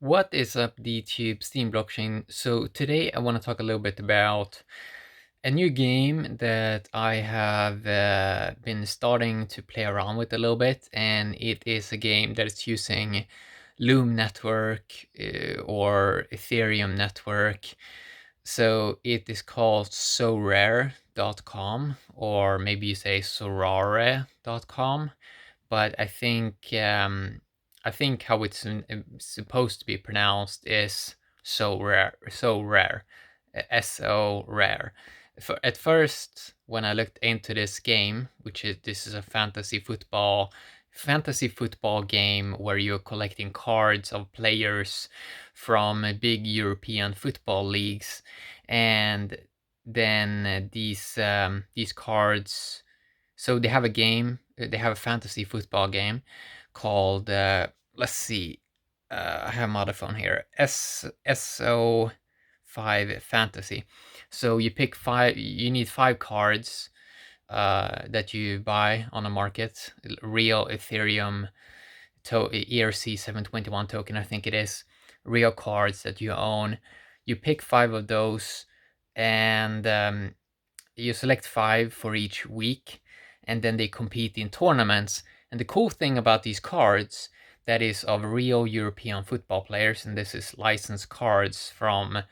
What is up, DTube Steam Blockchain? So today I want to talk a little bit about a new game that I have been starting to play around with a little bit, and it is a game that is using Loom network or Ethereum network. So it is called Sorare.com, or maybe you say Sorare.com, but I think how it's supposed to be pronounced is so rare, so rare. At first, when I looked into this game, this is a fantasy football game where you're collecting cards of players from big European football leagues, and then these cards. So they have a game. They have a fantasy football game called. Let's see. I have my other phone here. SO5 Fantasy. So you pick five. You need 5 cards that you buy on the market. Real Ethereum ERC 721 token, I think it is. Real cards that you own. You pick 5 of those, and you select 5 for each week, and then they compete in tournaments. And the cool thing about these cards that is of real European football players, and this is licensed cards from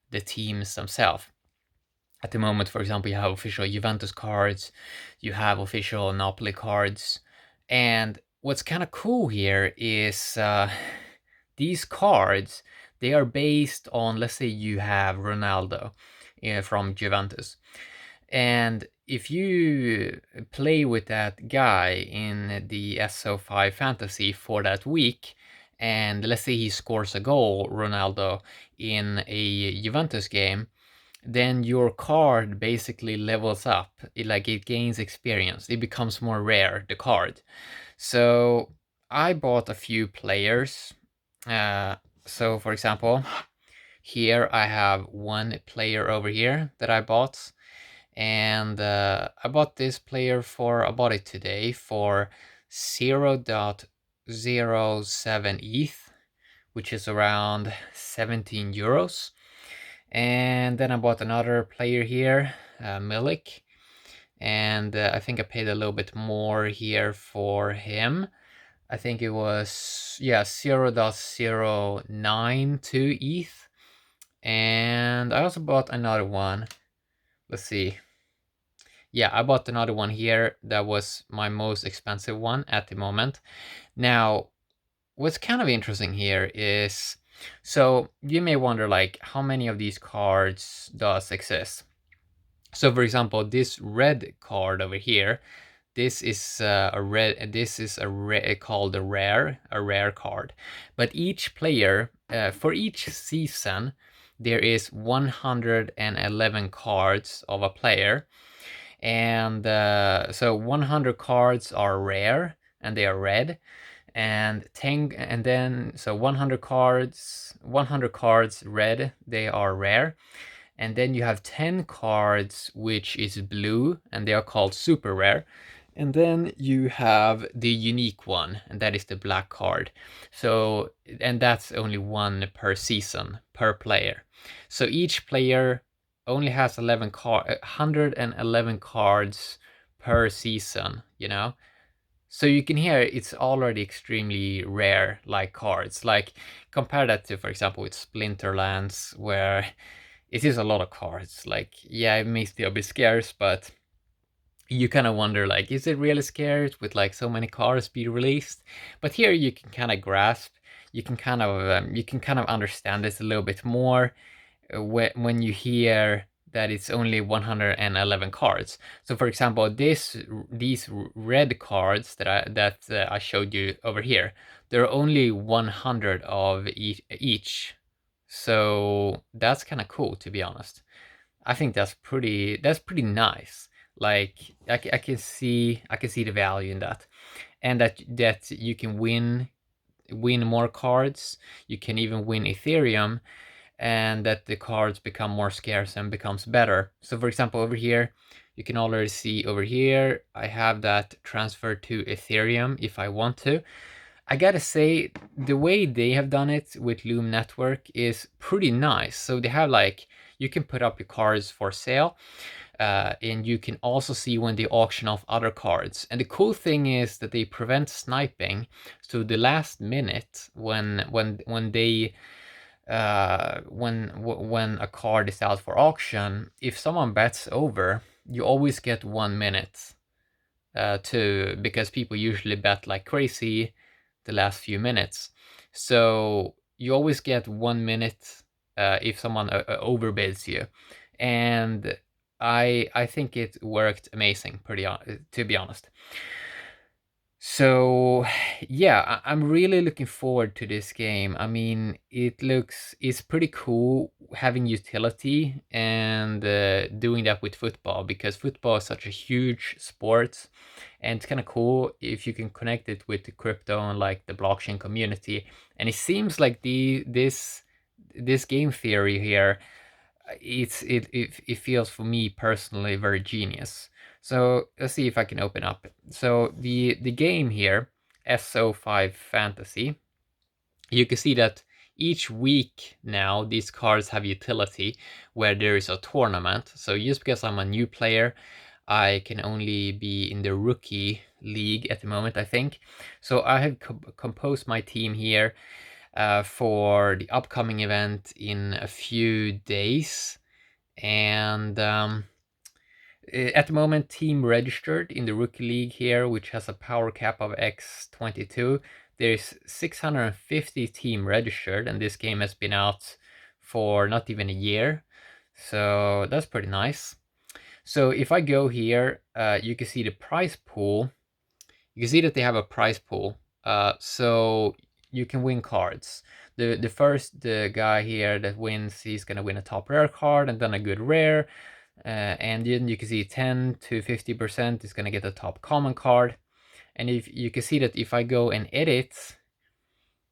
the teams themselves. At the moment, for example, you have official Juventus cards, you have official Napoli cards, and what's kind of cool here is these cards, they are based on, let's say you have Ronaldo from Juventus, and if you play with that guy in the SO5 Fantasy for that week, and let's say he scores a goal, Ronaldo, in a Juventus game, then your card basically levels up. It gains experience. It becomes more rare, the card. So I bought a few players. So for example, here I have one player over here that I bought, and I bought this player I bought it today for 0.07 ETH, which is around 17 euros. And then I bought another player here, Milik, and I think I paid a little bit more here for him. I think it was, yeah, 0.092 ETH. And I also bought another one. Let's see. Yeah, I bought another one here that was my most expensive one at the moment. Now, what's kind of interesting here is, so you may wonder, like, how many of these cards does exist? So for example, this red card over here, this is called a rare card. But each player, for each season, there is 111 cards of a player, and so 100 cards are rare and they are red, and 10, and then so 100 cards red, they are rare, and then you have 10 cards which is blue and they are called super rare, and then you have the unique one, and that is the black card. So, and that's only one per season per player. So each player only has 111 cards per season, you know. So you can hear it's already extremely rare, like cards. Like, compare that to, for example, with Splinterlands, where it is a lot of cards. Like, yeah, it may still be scarce, but you kind of wonder, like, is it really scarce with like so many cards be released? But here you can kind of grasp, you can kind of understand this a little bit more when you hear that it's only 111 cards. So for example, these red cards that I showed you over here, there are only 100 of each. So that's kind of cool, to be honest. I think that's pretty nice. Like, I can see the value in that, and that you can win more cards. You can even win Ethereum, and that the cards become more scarce and becomes better. So for example, over here, you can already see over here, I have that transfer to Ethereum if I want to. I gotta say, the way they have done it with Loom Network is pretty nice. So they have like, you can put up your cards for sale, and you can also see when they auction off other cards. And the cool thing is that they prevent sniping. So the last minute, when they when a card is out for auction, if someone bets over, you always get 1 minute to, because people usually bet like crazy the last few minutes. So you always get 1 minute if someone overbids you, and I think it worked amazing, to be honest. So yeah, I'm really looking forward to this game. I mean, it's pretty cool having utility and doing that with football, because football is such a huge sport, and it's kind of cool if you can connect it with the crypto and like the blockchain community. And it seems like this game theory here, it feels for me personally very genius. So let's see if I can open up. So the game here, SO5 Fantasy, you can see that each week now these cards have utility where there is a tournament. So just because I'm a new player, I can only be in the rookie league at the moment, I think. So I have composed my team here for the upcoming event in a few days. And at the moment, team registered in the rookie league here, which has a power cap of X22. There's 650 team registered, and this game has been out for not even a year. So that's pretty nice. So if I go here, you can see the prize pool. You can see that they have a prize pool. So you can win cards. The first the guy here that wins, he's gonna win a top rare card and then a good rare. And then you can see 10 to 50% is gonna get a top common card. And if you can see that if I go and edit,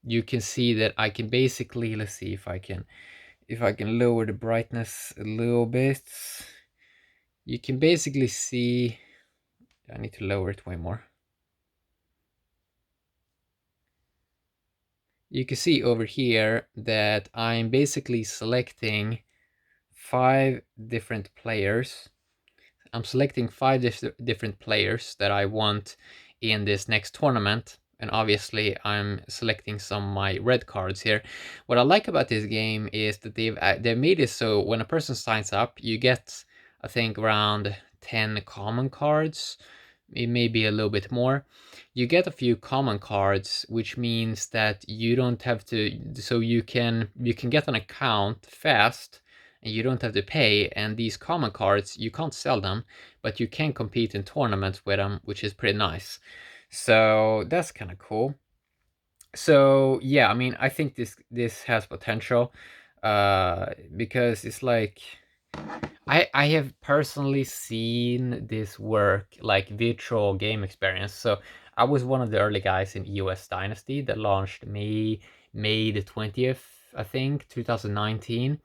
you can see that I can basically, let's see if I can lower the brightness a little bit. You can basically see, I need to lower it way more. You can see over here that I'm basically selecting 5 different players. I'm selecting 5 different players that I want in this next tournament. And obviously I'm selecting some of my red cards here. What I like about this game is that they've made it so when a person signs up, you get, I think, around 10 common cards. It may be a little bit more. You get a few common cards, which means that you don't have to, so you can get an account fast and you don't have to pay. And these common cards, you can't sell them, but you can compete in tournaments with them, which is pretty nice. So that's kind of cool. So yeah, I mean, I think this has potential, because it's like, I have personally seen this work like virtual game experience. So I was one of the early guys in EOS Dynasty that launched May the 20th, I think, 2019.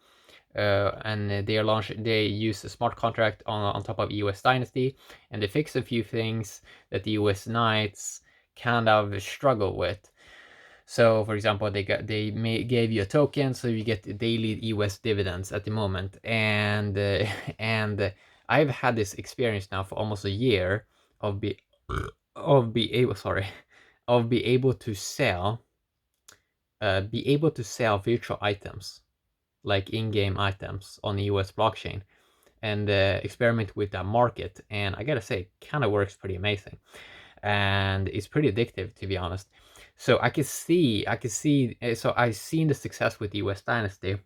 And they use a smart contract on top of EOS Dynasty, and they fixed a few things that the EOS Knights kind of struggle with. So, for example, gave you a token, so you get daily EOS dividends at the moment, and and I've had this experience now for almost a year of be able sorry of be able to sell virtual items like in-game items on the EOS blockchain, and experiment with that market. And I gotta say, it kind of works pretty amazing, and it's pretty addictive, to be honest. So I can see. So I've seen the success with the EOS Dynasty,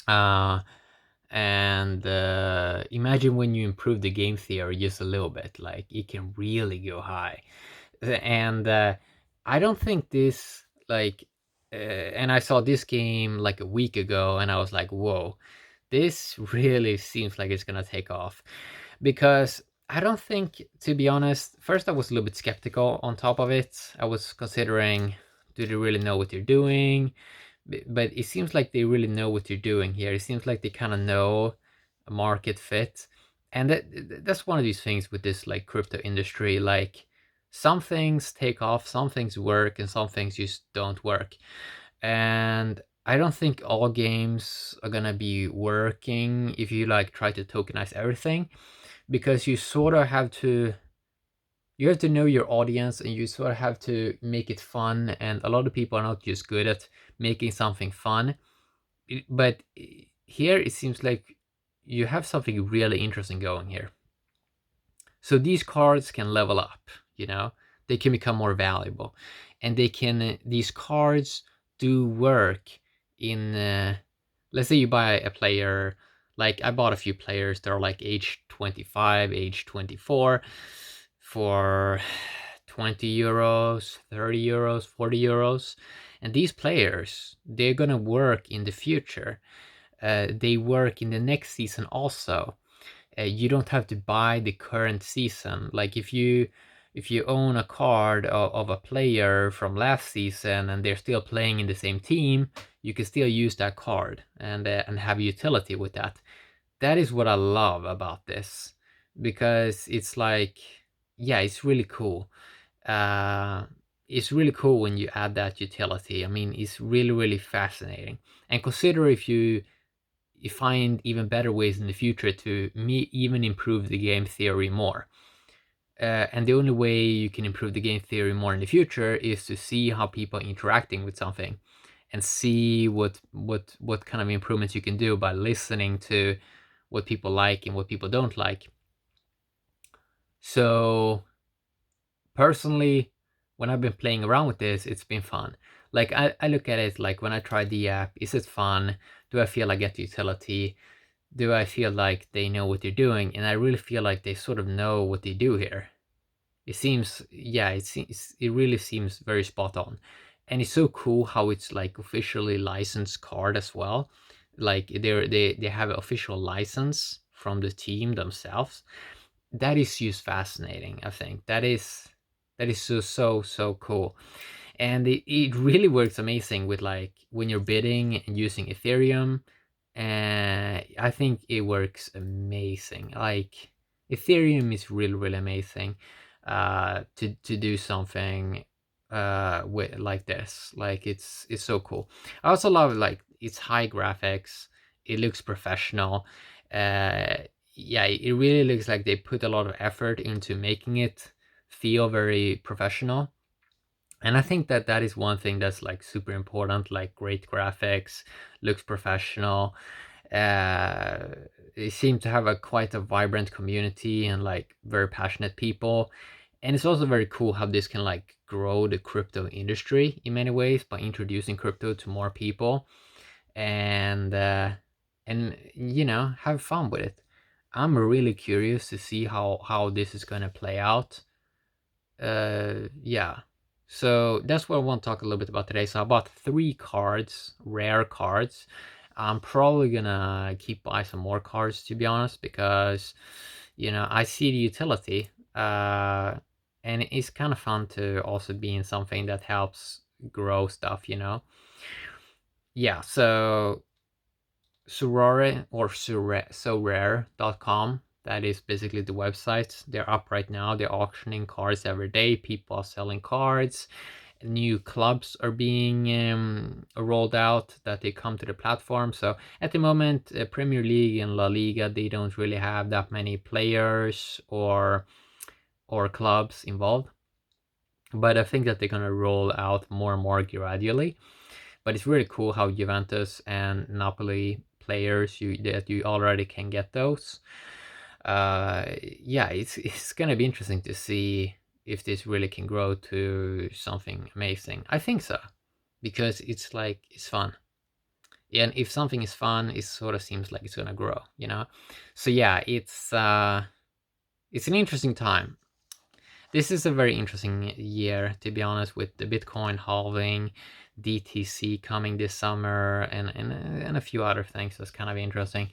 uh, and imagine when you improve the game theory just a little bit, like it can really go high. And I don't think this like, and I saw this game like a week ago, and I was like, whoa, this really seems like it's gonna take off, because I don't think, to be honest, first I was a little bit skeptical on top of it. I was considering, do they really know what they're doing? But it seems like they really know what they're doing here. It seems like they kind of know a market fit. And that's one of these things with this like crypto industry. Like Some things take off, some things work, and some things just don't work. And I don't think all games are gonna be working if you like try to tokenize everything, because you have to know your audience, and you sort of have to make it fun, and a lot of people are not just good at making something fun. But here it seems like you have something really interesting going here. So these cards can level up, you know, they can become more valuable, and these cards do work in, let's say you buy a player, like I bought a few players that are like age 25, age 24 for 20 euros, 30 euros, 40 euros. And these players, they're gonna work in the future. They work in the next season also. You don't have to buy the current season. Like if you own a card of a player from last season and they're still playing in the same team, you can still use that card and have utility with that. That is what I love about this, because it's like, yeah, it's really cool. Uh, it's really cool when you add that utility. I mean, it's really, really fascinating. And consider if you find even better ways in the future to even improve the game theory more. And the only way you can improve the game theory more in the future is to see how people are interacting with something, and see what kind of improvements you can do by listening to what people like and what people don't like. So personally, when I've been playing around with this, it's been fun. Like I look at it like, when I try the app, is it fun? Do I feel I get the utility? Do I feel like they know what they're doing? And I really feel like they sort of know what they do here. It seems, yeah, it really seems very spot on. And it's so cool how it's like officially licensed card as well. Like they have an official license from the team themselves. That is just fascinating. I think that is so cool. And it really works amazing with, like, when you're bidding and using Ethereum. And I think it works amazing. Like, Ethereum is really, really amazing to do something with like this. Like, it's so cool. I also love, like, it's high graphics. It looks professional. uh yeah, it really looks like they put a lot of effort into making it feel very professional. And I think that that is one thing that's like super important, like great graphics, looks professional. uh they seem to have a quite a vibrant community and like very passionate people. And it's also very cool how this can like grow the crypto industry in many ways by introducing crypto to more people. And you know, have fun with it. I'm really curious to see how this is going to play out. Yeah. So that's what I want to talk a little bit about today. So I bought 3 cards, rare cards. I'm probably gonna keep buy some more cards, to be honest, because you know, I see the utility. And it's kind of fun to also be in something that helps grow stuff, you know. Yeah, so Sorare or Sorare.com. That is basically the website. They're up right now. They're auctioning cards every day. People are selling cards. New clubs are being rolled out that they come to the platform. So at the moment, Premier League and La Liga, they don't really have that many players or clubs involved. But I think that they're gonna roll out more and more gradually. But it's really cool how Juventus and Napoli players that you already can get those. Yeah, it's gonna be interesting to see if this really can grow to something amazing. I think so, because it's like it's fun. And if something is fun, it sort of seems like it's gonna grow, you know. So yeah, it's an interesting time. This is a very interesting year, to be honest, with the Bitcoin halving, DTC coming this summer, and a few other things that's kind of interesting.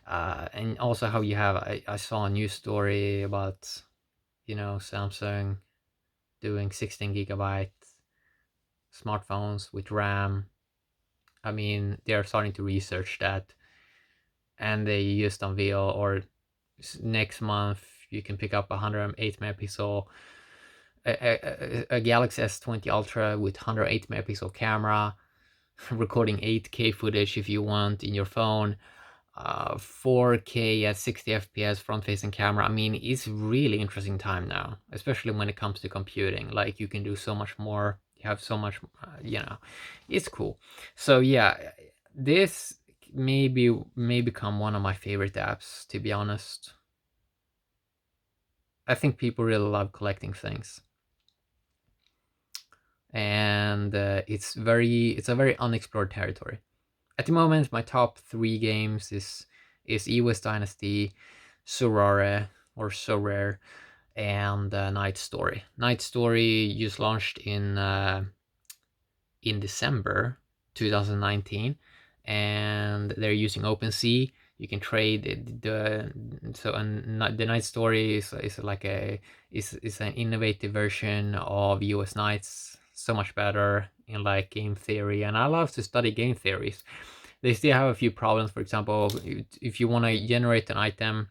And also how you have, I saw a news story about, you know, Samsung doing 16 gigabyte smartphones with RAM. I mean, they're starting to research that, and they just unveil, or next month you can pick up a 108 megapixel a Galaxy S20 Ultra with 108 megapixel camera, recording 8K footage if you want in your phone, 4K at 60 FPS front-facing camera. I mean, it's really interesting time now, especially when it comes to computing. Like, you can do so much more. You have so much, it's cool. So yeah, this may become one of my favorite apps, to be honest. I think people really love collecting things, and it's a very unexplored territory. At the moment, my top 3 games is EOS Dynasty, Sorare or Sorare, and Night Story. Night Story just launched in December 2019, and they're using OpenSea. You can trade the Night Story is like is an innovative version of US Nights, so much better in like game theory, and I love to study game theories. They still have a few problems. For example, if you want to generate an item,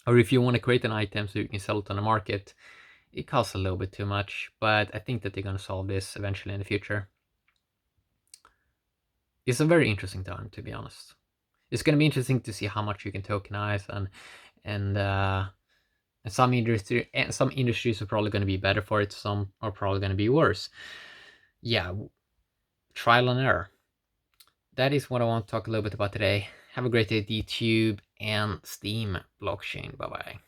or if you want to create an item so you can sell it on the market, it costs a little bit too much, but I think that they're going to solve this eventually in the future. It's a very interesting time, to be honest. It's going to be interesting to see how much you can tokenize, and some industries are probably going to be better for it. Some are probably going to be worse. Yeah, trial and error. That is what I want to talk a little bit about today. Have a great day, DTube and Steam blockchain. Bye bye.